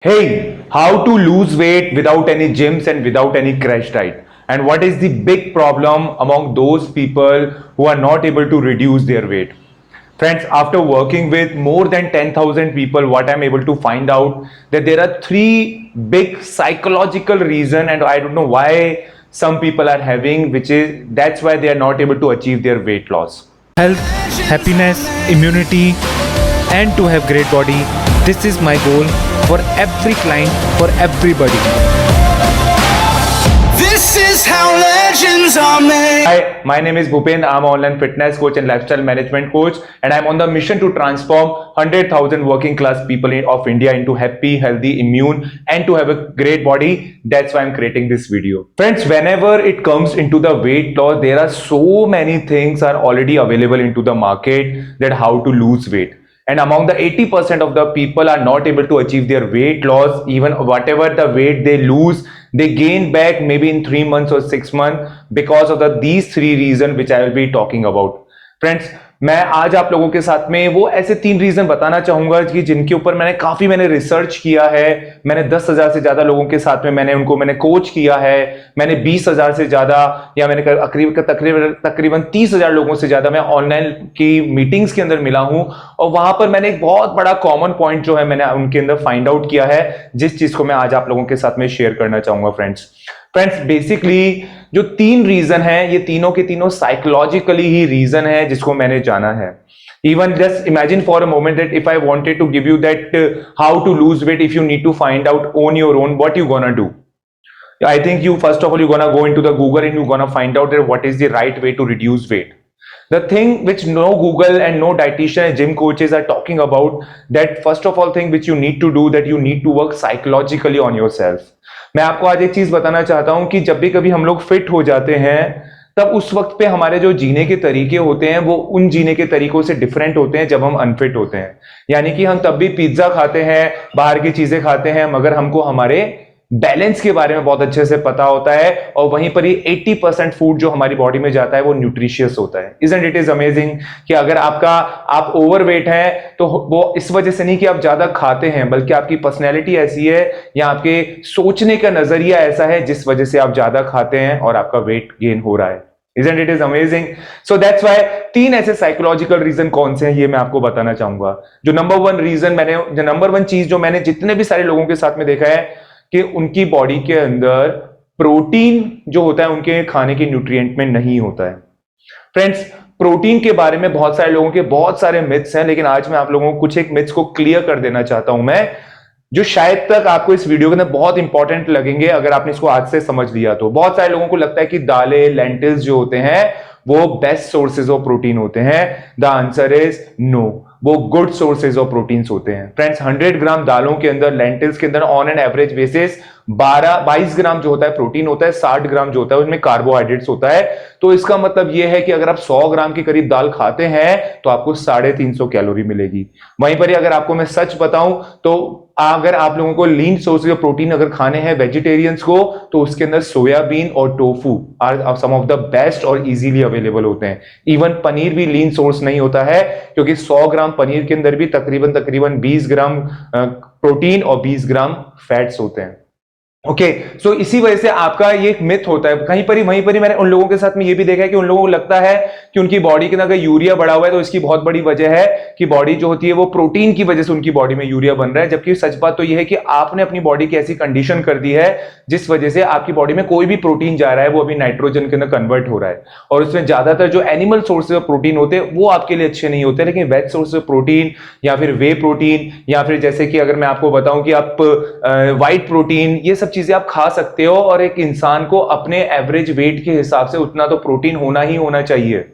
Hey, how to lose weight without any gyms and without any crash diet? And what is the big problem among those people who are not able to reduce their weight? Friends, after working with more than 10,000 people, what I'm able to find out that there are three big psychological reason, and I don't know why some people are having, which is that's why they are not able to achieve their weight loss. Health, happiness, immunity, and to have great body. This is my goal for every client, for everybody. This is how legends are made. Hi, my name is Bhupen. I'm an online fitness coach and lifestyle management coach, and I'm on the mission to transform 100,000 working class people of India into happy, healthy, immune, and to have a great body. That's why I'm creating this video. Friends, whenever it comes into the weight loss, there are so many things are already available into the market that how to lose weight. And among the 80% of the people are not able to achieve their weight loss. Even whatever the weight they lose, they gain back maybe in 3 months or 6 months because of these three reasons which I will be talking about. Friends, मैं आज आप लोगों के साथ में वो ऐसे 3 reason बताना चाहूंगा कि जिनके ऊपर मैंने रिसर्च किया है। मैंने 10,000 से ज्यादा लोगों के साथ में मैंने कोच किया है। मैंने 20,000 से ज्यादा या मैंने तकरीबन 30,000 लोगों से ज्यादा मैं ऑनलाइन की मीटिंग्स के अंदर मिला हूं, और वहां पर मैंने एक बहुत बड़ा कॉमन पॉइंट जो है मैंने उनके अंदर फाइंड आउट किया है, जिस चीज को मैं आज आप लोगों के साथ में शेयर करना चाहूंगा। फ्रेंड्स बेसिकली जो 3 रीजन है, ये तीनों के तीनों साइकोलॉजिकली ही रीजन है जिसको मैंने जाना है। Even just imagine for a moment that if I wanted to give you that how to lose weight, if you need to find out on your own, what you gonna do? I think you first of all you're gonna go into the Google and you're gonna find out that what is the right way to reduce weight. The thing which no Google and no dietitian and gym coaches are talking about, that first of all thing which you need to do, that you need to work psychologically on yourself. मैं आपको आज एक चीज बताना चाहता हूं कि जब भी कभी हम लोग फिट हो जाते हैं, तब उस वक्त पे हमारे जो जीने के तरीके होते हैं वो उन जीने के तरीकों से डिफरेंट होते हैं जब हम अनफिट होते हैं। यानी कि हम तब भी पिज्जा खाते हैं, बाहर की चीजें खाते हैं, मगर हमको हमारे बैलेंस के बारे में बहुत अच्छे से पता होता है, और वहीं पर ही 80% फूड जो हमारी बॉडी में जाता है वो न्यूट्रिशियस होता है। इजंट इट इज अमेजिंग कि अगर आप ओवरवेट हैं तो वो इस वजह से नहीं कि आप ज्यादा खाते हैं, बल्कि आपकी पर्सनैलिटी ऐसी है या आपके सोचने का नजरिया ऐसा है जिस वजह से आप ज्यादा खाते हैं और आपका वेट गेन हो रहा है। Isn't it is amazing? So that's why 3 ऐसे साइकोलॉजिकल रीजन कौन से हैं ये मैं आपको बताना चाहूंगा। जो नंबर 1 चीज जो मैंने जितने भी सारे लोगों के साथ में देखा है कि उनकी बॉडी के अंदर प्रोटीन जो होता है उनके खाने के न्यूट्रिएंट में नहीं होता है। फ्रेंड्स, प्रोटीन के बारे में बहुत सारे लोगों के बहुत सारे मिथ्स हैं, लेकिन आज मैं आप लोगों को कुछ एक मिथ्स को क्लियर कर देना चाहता हूं मैं, जो शायद तक आपको इस वीडियो के अंदर बहुत इंपॉर्टेंट लगेंगे अगर आपने इसको आज से समझ लिया तो। बहुत सारे लोगों को लगता है कि दालें, लेंटिल्स जो होते हैं वो बेस्ट सोर्सेज ऑफ प्रोटीन होते हैं। द आंसर इज नो, वो गुड सोर्सेज ऑफ प्रोटीन्स होते हैं। फ्रेंड्स, 100 ग्राम दालों के अंदर, लेंटिल्स के अंदर ऑन एन एवरेज बेसिस 22 ग्राम जो होता है प्रोटीन होता है, 60 ग्राम जो होता है उसमें कार्बोहाइड्रेट्स होता है। तो इसका मतलब यह है कि अगर आप 100 ग्राम के करीब दाल खाते हैं तो आपको 350 कैलोरी मिलेगी। वहीं पर अगर आपको मैं सच बताऊं तो अगर आप लोगों को लीन सोर्सेज ऑफ प्रोटीन अगर खाने हैं वेजिटेरियंस को, तो उसके अंदर सोयाबीन और tofu are some of the best और इजीली अवेलेबल होते हैं। इवन पनीर भी लीन सोर्स नहीं होता है, क्योंकि 100 ग्राम पनीर के अंदर भी तकरीबन 20 ग्राम प्रोटीन और 20 ग्राम फैट्स होते हैं। ओके, सो इसी वजह से आपका ये एक मिथ होता है। वहीं पर ही मैंने उन लोगों के साथ में ये भी देखा है कि उन लोगों को लगता है कि उनकी बॉडी के अंदर अगर यूरिया बढ़ा हुआ है तो इसकी बहुत बड़ी वजह है कि बॉडी जो होती है वो प्रोटीन की वजह से उनकी बॉडी में यूरिया बन रहा है। जबकि सच बात तो ये है कि आपने अपनी बॉडी की ऐसी कंडीशन कर दी है जिस वजह से आपकी बॉडी में कोई भी प्रोटीन जा रहा है वो अभी नाइट्रोजन के अंदर कन्वर्ट हो रहा है, और उसमें ज्यादातर जो एनिमल सोर्सेज ऑफ प्रोटीन होते हैं वो आपके लिए अच्छे नहीं होते। लेकिन वेज सोर्स ऑफ प्रोटीन या फिर वे प्रोटीन या फिर जैसे कि अगर मैं आपको बताऊं कि आप व्हाइट प्रोटीन, ये सब चीजें आप खा सकते हो, और एक इंसान को अपने एवरेज वेट के हिसाब से उतना तो प्रोटीन होना ही होना चाहिए।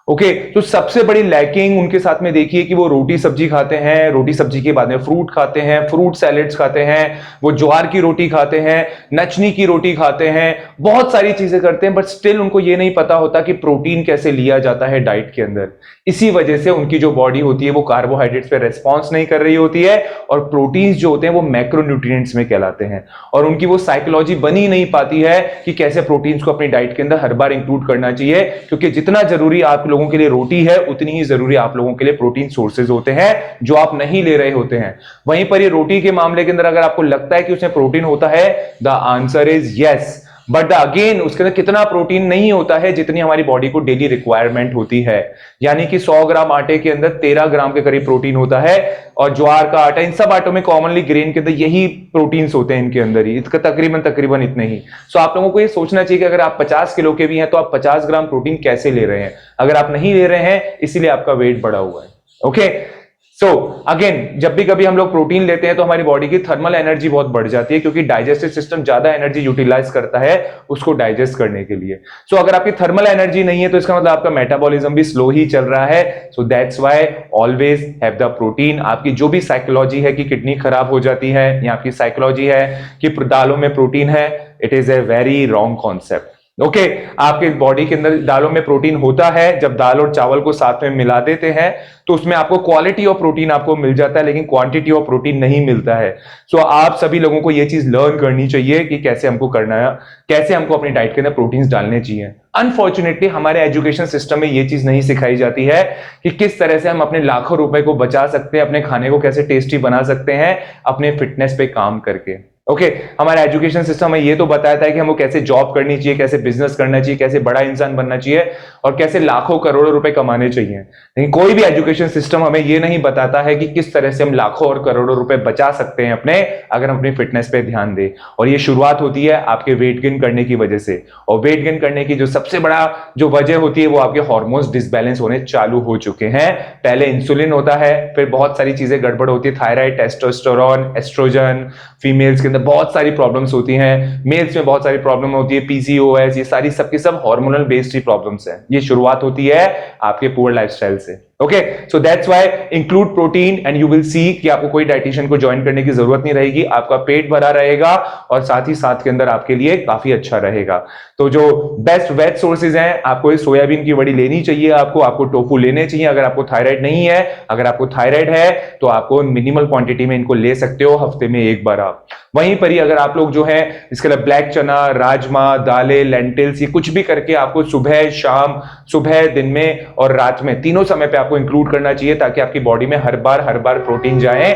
ओके, तो सबसे बड़ी लैकिंग उनके साथ में देखिए कि वो रोटी सब्जी खाते हैं, रोटी सब्जी के बाद में फ्रूट खाते हैं, फ्रूट सैलेड्स खाते हैं, वो ज्वार की रोटी खाते हैं, नचनी की रोटी खाते हैं, बहुत सारी चीजें करते हैं, बट स्टिल उनको ये नहीं पता होता कि प्रोटीन कैसे लिया जाता है डाइट के अंदर। इसी वजह से उनकी जो बॉडी होती है वो कार्बोहाइड्रेट्स पे रेस्पॉन्स नहीं कर रही होती है, और प्रोटीन्स जो होते हैं वो मैक्रोन्यूट्रिएंट्स में कहलाते हैं, और उनकी वो साइकोलॉजी बनी नहीं पाती है कि कैसे प्रोटीन्स को अपनी डाइट के अंदर हर बार इंक्लूड करना चाहिए, क्योंकि जितना जरूरी आप लोगों के लिए रोटी है, उतनी ही जरूरी आप लोगों के लिए प्रोटीन सोर्सेज होते हैं जो आप नहीं ले रहे होते हैं। वहीं पर ये रोटी के मामले के अंदर अगर आपको लगता है कि उसमें प्रोटीन होता है, the answer is yes, but again उसके अंदर कितना प्रोटीन नहीं होता है जितनी हमारी बॉडी को डेली रिक्वायरमेंट होती है। यानी कि 100 ग्राम आटे के अंदर 13 ग्राम के करीब प्रोटीन होता है, और ज्वार का आटा, इन सब आटों में कॉमनली ग्रेन के अंदर यही प्रोटीन्स होते हैं इनके अंदर ही, इसका तकरीबन इतने ही। सो आप लोगों को ये सोचना चाहिए कि अगर आप 50 किलो के भी हैं तो आप 50 ग्राम प्रोटीन कैसे ले रहे हैं। अगर आप नहीं ले रहे हैं इसीलिए आपका वेट बढ़ा हुआ है। ओके, सो अगेन जब भी कभी हम लोग प्रोटीन लेते हैं तो हमारी बॉडी की थर्मल एनर्जी बहुत बढ़ जाती है, क्योंकि डाइजेस्टिव सिस्टम ज्यादा एनर्जी यूटिलाइज करता है उसको डाइजेस्ट करने के लिए। सो अगर आपकी थर्मल एनर्जी नहीं है तो इसका मतलब आपका मेटाबॉलिज्म भी स्लो ही चल रहा है। So that's why always have the protein. आपकी जो भी साइकोलॉजी है कि किडनी खराब हो जाती है, या आपकी साइकोलॉजी है कि दालों में प्रोटीन है, it is a very wrong concept. Okay, आपके बॉडी के अंदर दालों में प्रोटीन होता है। जब दाल और चावल को साथ में मिला देते हैं तो उसमें आपको क्वालिटी ऑफ प्रोटीन आपको मिल जाता है, लेकिन क्वांटिटी ऑफ प्रोटीन नहीं मिलता है। सो आप सभी लोगों को यह चीज लर्न करनी चाहिए कि कैसे हमको करना है, कैसे हमको अपनी डाइट के अंदर प्रोटीन्स डालने चाहिए। अनफॉर्चुनेटली हमारे एजुकेशन सिस्टम में यह चीज नहीं सिखाई जाती है कि किस तरह से हम अपने लाखों रुपए को बचा सकते हैं, अपने खाने को कैसे टेस्टी बना सकते हैं अपने फिटनेस पे काम करके। ओके, हमारा एजुकेशन सिस्टम में ये तो बताया था कि हमको कैसे जॉब करनी चाहिए, कैसे बिजनेस करना चाहिए, कैसे बड़ा इंसान बनना चाहिए और कैसे लाखों करोड़ों रुपए कमाने चाहिए, लेकिन कोई भी एजुकेशन सिस्टम हमें ये नहीं बताता है कि किस तरह से हम लाखों और करोड़ों रुपए बचा सकते हैं अपने, अगर हम अपनी फिटनेस पे ध्यान दें। और ये शुरुआत होती है आपके वेट गेन करने की वजह से, और वेट गेन करने की जो सबसे बड़ा जो वजह होती है वो आपके हार्मोन्स डिसबैलेंस होने चालू हो चुके हैं। पहले इंसुलिन होता है, फिर बहुत सारी चीजें गड़बड़ होती है, थायराइड, टेस्टोस्टेरोन, एस्ट्रोजन, फीमेल्स के अंदर बहुत सारी प्रॉब्लम्स होती हैं, मेल्स में बहुत सारी प्रॉब्लम होती है, पीसीओएस, ये सारी सबकी सब हार्मोनल बेस्ड ही प्रॉब्लम्स हैं। ये शुरुआत होती है आपके पुअर लाइफस्टाइल से। Okay, so that's why include protein and you will see कि आपको कोई डाइटिशियन को ज्वाइन करने की जरूरत नहीं रहेगी, आपका पेट भरा रहेगा और साथ ही साथ के अंदर आपके लिए काफी अच्छा रहेगा। तो जो बेस्ट वेज सोर्सेज हैं, आपको इस सोयाबीन की वड़ी लेनी चाहिए, आपको टोफू लेने चाहिए अगर आपको थायराइड नहीं है। अगर आपको थायराइड है तो आपको मिनिमल क्वांटिटी में इनको ले सकते हो, हफ्ते में एक बार आप। वहीं पर ही अगर आप लोग जो है इसके लिए ब्लैक चना, राजमा, दालें, लेंटिल्स, ये कुछ भी करके आपको सुबह, शाम, सुबह, दिन में और रात में तीनों समय पे आपको इंक्लूड करना चाहिए, ताकि आपकी बॉडी में हर बार प्रोटीन जाए,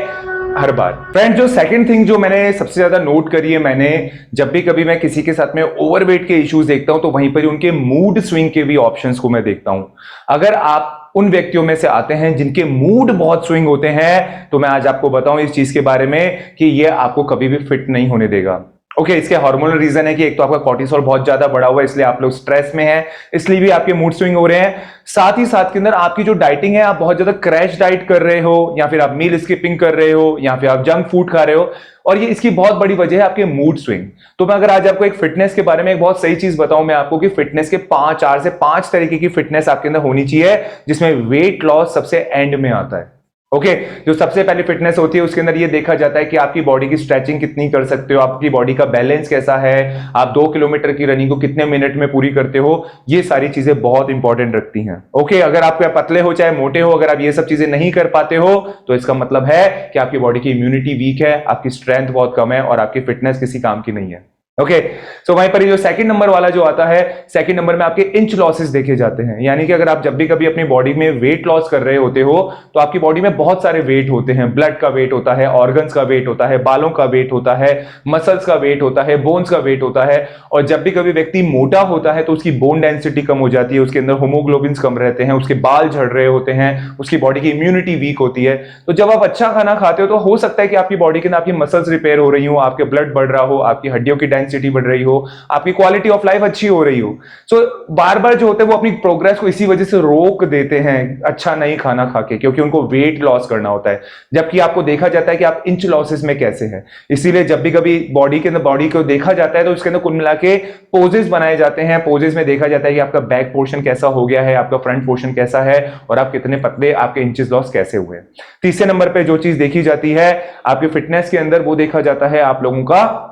हर बार। फ्रेंड्स, जो सेकंड थिंग जो मैंने सबसे ज्यादा नोट करी है, मैंने जब भी कभी मैं किसी के साथ में ओवरवेट के इश्यूज देखता हूं तो वहीं पर उनके मूड स्विंग के भी ऑप्शंस को मैं देखता हूं। अगर आप उन व्यक्तियों में से आते हैं जिनके मूड बहुत स्विंग होते हैं, तो मैं आज आपको बताऊं इस चीज के बारे में कि ये आपको कभी भी फिट नहीं होने देगा। ओके, इसके हार्मोनल रीजन है कि एक तो आपका कॉर्टिसोल बहुत ज्यादा बढ़ा हुआ है, इसलिए आप लोग स्ट्रेस में हैं, इसलिए भी आपके मूड स्विंग हो रहे हैं। साथ ही साथ के अंदर आपकी जो डाइटिंग है, आप बहुत ज्यादा क्रैश डाइट कर रहे हो, या फिर आप मील स्किपिंग कर रहे हो, या फिर आप जंक फूड खा रहे हो, और ये इसकी बहुत बड़ी वजह है आपके मूड स्विंग। तो मैं अगर आज आपको एक फिटनेस के बारे में एक बहुत सही चीज बताऊं मैं आपको, कि फिटनेस के 4 से 5 तरीके की फिटनेस आपके अंदर होनी चाहिए, जिसमें वेट लॉस सबसे एंड में आता है। ओके, जो सबसे पहले फिटनेस होती है उसके अंदर ये देखा जाता है कि आपकी बॉडी की स्ट्रेचिंग कितनी कर सकते हो, आपकी बॉडी का बैलेंस कैसा है, आप 2 किलोमीटर की रनिंग को कितने मिनट में पूरी करते हो, ये सारी चीजें बहुत इंपॉर्टेंट रखती हैं। ओके, अगर आप पतले हो चाहे मोटे हो, अगर आप ये सब चीजें नहीं कर पाते हो तो इसका मतलब है कि आपकी बॉडी की इम्यूनिटी वीक है, आपकी स्ट्रेंथ बहुत कम है और आपकी फिटनेस किसी काम की नहीं है। ओके, सो वहीं पर जो सेकंड नंबर वाला जो आता है, सेकंड नंबर में आपके इंच लॉसेस देखे जाते हैं। यानी कि अगर आप जब भी कभी अपनी बॉडी में वेट लॉस कर रहे होते हो तो आपकी बॉडी में बहुत सारे वेट होते हैं, ब्लड का वेट होता है, ऑर्गन्स का वेट होता है, बालों का वेट होता है, मसल्स का वेट होता है, बोन्स का वेट होता है। और जब भी कभी व्यक्ति मोटा होता है तो उसकी बोन डेंसिटी कम हो जाती है, उसके अंदर होमोग्लोबिन्स कम रहते हैं, उसके बाल झड़ रहे होते हैं, उसकी बॉडी की इम्यूनिटी वीक होती है। तो जब आप अच्छा खाना खाते हो तो हो सकता है कि आपकी बॉडी के अंदर आपकी मसल्स रिपेयर हो रही हो, आपके ब्लड बढ़ रहा हो, आपकी हड्डियों की डेंसिटी बढ़ रही हो, आपकी क्वालिटी ऑफ लाइफ अच्छी हो रही हो। सो बार बार जो होते हैं वो अपनी प्रोग्रेस को इसी वजह से रोक देते हैं, अच्छा नहीं खाना खा के, क्योंकि उनको वेट लॉस करना होता है। जबकि आपको देखा जाता है कि आप इंच लॉसेस में कैसे हैं। इसीलिए जब भी कभी बॉडी के अंदर बॉडी को देखा जाता है तो उसके अंदर कुल मिला के पोजेस बनाए जाते हैं। पोजेस में देखा जाता है कि आपका बैक पोर्शन कैसा हो गया है, आपका फ्रंट पोर्शन कैसा है और आप कितने पतले, आपके इंचेस लॉस कैसे हुए। तीसरे नंबर पे जो चीज देखी जाती है आपकी फिटनेस के अंदर, वो देखा जाता है आप लोगों का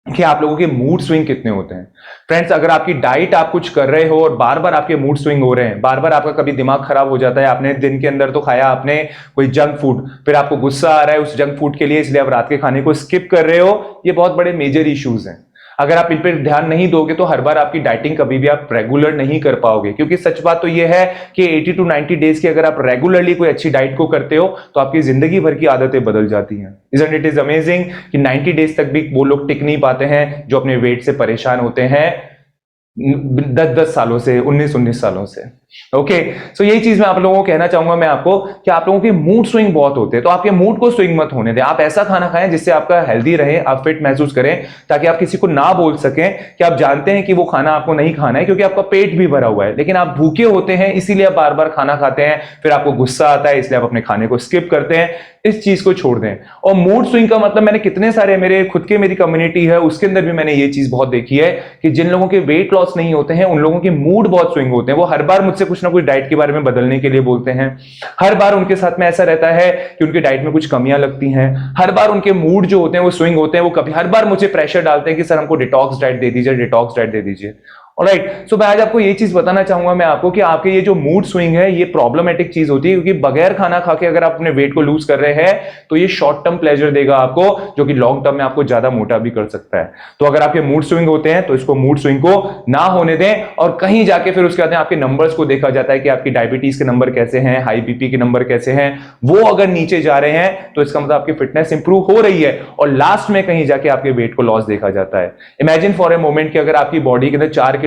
कि आप लोगों के मूड स्विंग कितने होते हैं। फ्रेंड्स, अगर आपकी डाइट आप कुछ कर रहे हो और बार बार आपके मूड स्विंग हो रहे हैं, बार बार आपका कभी दिमाग खराब हो जाता है, आपने दिन के अंदर तो खाया आपने कोई जंक फूड, फिर आपको गुस्सा आ रहा है उस जंक फूड के लिए, इसलिए आप रात के खाने को स्किप कर रहे हो, ये बहुत बड़े मेजर इश्यूज हैं। अगर आप इन पर ध्यान नहीं दोगे तो हर बार आपकी डाइटिंग कभी भी आप रेगुलर नहीं कर पाओगे, क्योंकि सच बात तो यह है कि 80 to 90 डेज की अगर आप रेगुलरली कोई अच्छी डाइट को करते हो तो आपकी जिंदगी भर की आदतें बदल जाती हैं। Isn't it is amazing कि 90 डेज तक भी वो लोग टिक नहीं पाते हैं जो अपने वेट से परेशान होते हैं 10-10 सालों से, 19-19 सालों से। ओके, सो यही चीज मैं आप लोगों को कहना चाहूंगा मैं आपको कि आप लोगों के मूड स्विंग बहुत होते हैं, तो आपके मूड को स्विंग मत होने दें। आप ऐसा खाना खाएं जिससे आपका हेल्दी रहे, आप फिट महसूस करें, ताकि आप किसी को ना बोल सकें कि आप जानते हैं कि वो खाना आपको नहीं खाना है, क्योंकि आपका पेट भी भरा हुआ है, लेकिन आप भूखे होते हैं इसीलिए आप बार बार खाना खाते हैं, फिर आपको गुस्सा आता है इसलिए आप अपने खाने को स्किप करते हैं। इस चीज को छोड़ दें। और मूड स्विंग का मतलब मैंने कितने सारे मेरे खुद के मेरी कम्युनिटी है उसके अंदर भी मैंने ये चीज बहुत देखी है कि जिन लोगों के वेट लॉस नहीं होते हैं उन लोगों के मूड बहुत स्विंग होते हैं। वो हर बार मुझसे कुछ ना कुछ डाइट के बारे में बदलने के लिए बोलते हैं। हर बार उनके साथ में ऐसा रहता है कि उनकी डाइट में कुछ कमियां लगती हैं। हर बार उनके मूड जो होते हैं वो स्विंग होते हैं। वो कभी हर बार मुझे प्रेशर डालते हैं कि सर हमको डिटॉक्स डाइट दे दीजिए, डिटॉक्स डाइट दे दीजिए। ऑलराइट, सो मैं आज आपको ये चीज बताना चाहूंगा मैं आपको कि आपके ये जो मूड स्विंग है ये प्रॉब्लमेटिक चीज होती है, क्योंकि बगैर खाना खा के अगर आप अपने वेट को लूज कर रहे हैं तो ये शॉर्ट टर्म प्लेजर देगा आपको, जो कि लॉन्ग टर्म में आपको ज्यादा मोटा भी कर सकता है। तो अगर आपके मूड स्विंग होते हैं तो इसको मूड स्विंग को ना होने दें, और कहीं जाके फिर उसके बाद आपके नंबर्स को देखा जाता है कि आपकी डायबिटीज के नंबर कैसे हैं, हाई बीपी के नंबर कैसे हैं। वो अगर नीचे जा रहे हैं तो इसका मतलब आपकी फिटनेस इंप्रूव हो रही है, और लास्ट में कहीं जाके आपके वेट को लॉस देखा जाता है। इमेजिन फॉर ए मोमेंट कि अगर आपकी बॉडी के अंदर 4 किलो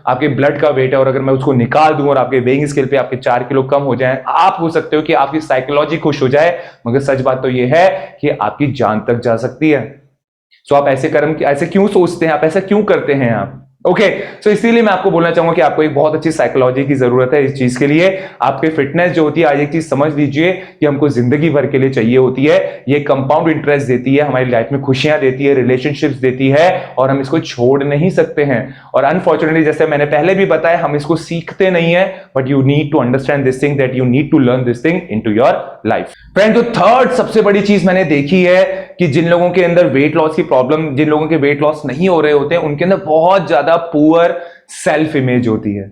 आपके ब्लड का वेट है, और अगर मैं उसको निकाल दूं और आपके वेइंग स्केल पे आपके 4 किलो कम हो जाए, आप हो सकते हो कि आपकी साइकोलॉजी खुश हो जाए, मगर सच बात तो यह है कि आपकी जान तक जा सकती है। सो आप ऐसे क्यों सोचते हैं, आप ऐसा क्यों करते हैं आप? ओके, सो इसीलिए मैं आपको बोलना चाहूंगा कि आपको एक बहुत अच्छी साइकोलॉजी की जरूरत है इस चीज के लिए। आपके फिटनेस जो होती है, आज एक चीज समझ लीजिए कि हमको जिंदगी भर के लिए चाहिए होती है। ये कंपाउंड इंटरेस्ट देती है, हमारी लाइफ में खुशियां देती है, रिलेशनशिप्स देती है, और हम इसको छोड़ नहीं सकते हैं। और अनफॉर्चुनेटली जैसे मैंने पहले भी बताया, हम इसको सीखते नहीं है, but you need to understand this thing, that you need to learn this thing into your life. Friend, तो थर्ड सबसे बड़ी चीज मैंने देखी है कि जिन लोगों के अंदर वेट लॉस की प्रॉब्लम, जिन लोगों के वेट लॉस नहीं हो रहे होते हैं, उनके अंदर बहुत ज्यादा पुअर सेल्फ इमेज होती है।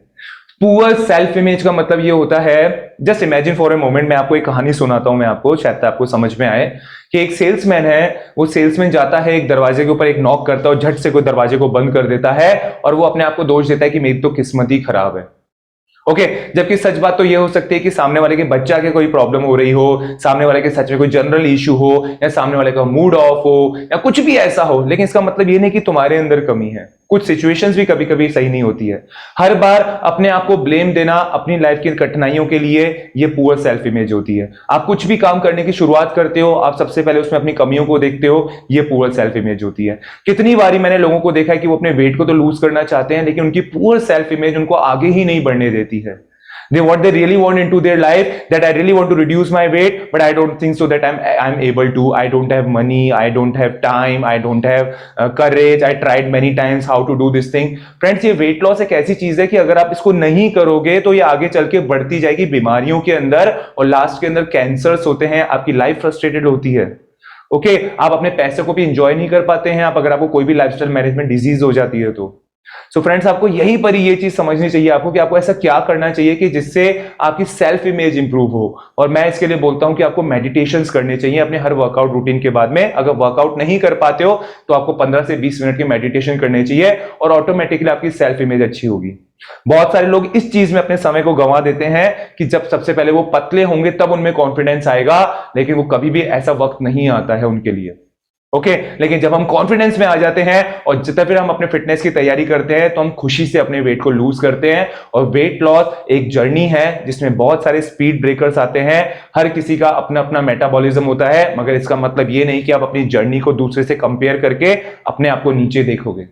पुअर सेल्फ इमेज का मतलब ये होता है, just imagine for a moment, मैं आपको एक कहानी सुनाता हूं मैं आपको, शायद आपको समझ में आए कि एक सेल्समैन है, वो सेल्समैन जाता है एक दरवाजे के ऊपर, एक नॉक करता है और झट से कोई दरवाजे को बंद कर देता है, और वो अपने आप को दोष देता है कि मेरी तो किस्मत ही खराब है। ओके, जबकि सच बात तो ये हो सकती है कि सामने वाले के बच्चा के कोई प्रॉब्लम हो रही हो, सामने वाले के सच में कोई जनरल इशू हो, या सामने वाले का मूड ऑफ हो, या कुछ भी ऐसा हो, लेकिन इसका मतलब ये नहीं कि तुम्हारे अंदर कमी है। कुछ सिचुएशंस भी कभी कभी सही नहीं होती है। हर बार अपने आप को ब्लेम देना अपनी लाइफ की कठिनाइयों के लिए, ये पुअर सेल्फ इमेज होती है। आप कुछ भी काम करने की शुरुआत करते हो, आप सबसे पहले उसमें अपनी कमियों को देखते हो, ये पुअर सेल्फ इमेज होती है। कितनी बारी मैंने लोगों को देखा है कि वो अपने वेट को तो लूज करना चाहते हैं, लेकिन उनकी पुअर सेल्फ इमेज उनको आगे ही नहीं बढ़ने देती है। What they really want into their life, that I really want to reduce my weight, but I don't think so that I'm able to. I don't have money, I don't have time, I don't have courage. I tried many times how to do this thing. Friends, ये weight loss एक ऐसी चीज है कि अगर आप इसको नहीं करोगे तो ये आगे चल के बढ़ती जाएगी बीमारियों के अंदर, और लास्ट के अंदर कैंसर्स होते हैं, आपकी लाइफ फ्रस्ट्रेटेड होती है। ओके, आप अपने पैसे को भी इंजॉय नहीं कर पाते हैं, आप अगर आपको कोई भी लाइफस्टाइल मैनेजमेंट डिजीज हो जाती है तो। सो फ्रेंड्स, आपको यहीं पर ही ये चीज समझनी चाहिए आपको कि आपको ऐसा क्या करना चाहिए कि जिससे आपकी सेल्फ इमेज इंप्रूव हो। और मैं इसके लिए बोलता हूं कि आपको मेडिटेशंस करने चाहिए अपने हर वर्कआउट रूटीन के बाद में। अगर वर्कआउट नहीं कर पाते हो तो आपको 15 से 20 मिनट की मेडिटेशन करने चाहिए, और ऑटोमेटिकली आपकी सेल्फ इमेज अच्छी होगी। बहुत सारे लोग इस चीज में अपने समय को गंवा देते हैं कि जब सबसे पहले वो पतले होंगे तब उनमें कॉन्फिडेंस आएगा, लेकिन वो कभी भी ऐसा वक्त नहीं आता है उनके लिए। ओके, लेकिन जब हम कॉन्फिडेंस में आ जाते हैं और जितना फिर हम अपने फिटनेस की तैयारी करते हैं तो हम खुशी से अपने वेट को लूज करते हैं। और वेट लॉस एक जर्नी है जिसमें बहुत सारे स्पीड ब्रेकर्स आते हैं। हर किसी का अपना अपना मेटाबॉलिज्म होता है, मगर इसका मतलब ये नहीं कि आप अपनी जर्नी को दूसरे से कंपेयर करके अपने आप को नीचे देखोगे।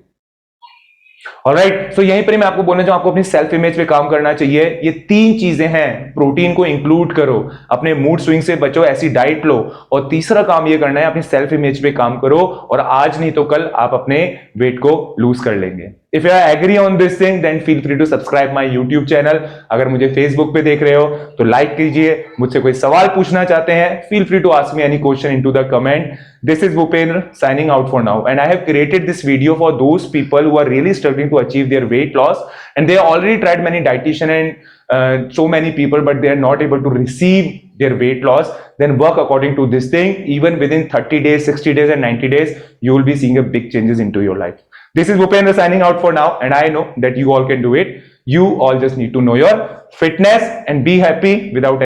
ऑलराइट, सो यहीं पर मैं आपको बोलना चाहूं, आपको अपनी सेल्फ इमेज पे काम करना चाहिए। ये 3 चीजें हैं, प्रोटीन को इंक्लूड करो, अपने मूड स्विंग से बचो, ऐसी डाइट लो, और तीसरा काम ये करना है अपनी सेल्फ इमेज पे काम करो, और आज नहीं तो कल आप अपने वेट को लूज कर लेंगे। If you agree on this thing, then feel free to subscribe my YouTube channel. अगर मुझे Facebook पे देख रहे हो तो लाइक कीजिए। मुझसे कोई सवाल पूछना चाहते हैं, feel free to ask me any question into the comment. This is Bhupendra signing out for now, and I have created this video for those people who are really struggling to achieve their weight loss, and they have already tried many dietitian and so many people, but they are not able to receive their weight loss. Then work according to this thing. Even within 30 days, 60 days, and 90 days, you will be seeing a big changes into your life. This is Bhupendra signing out for now, and I know that you all can do it. You all just need to know your fitness and be happy without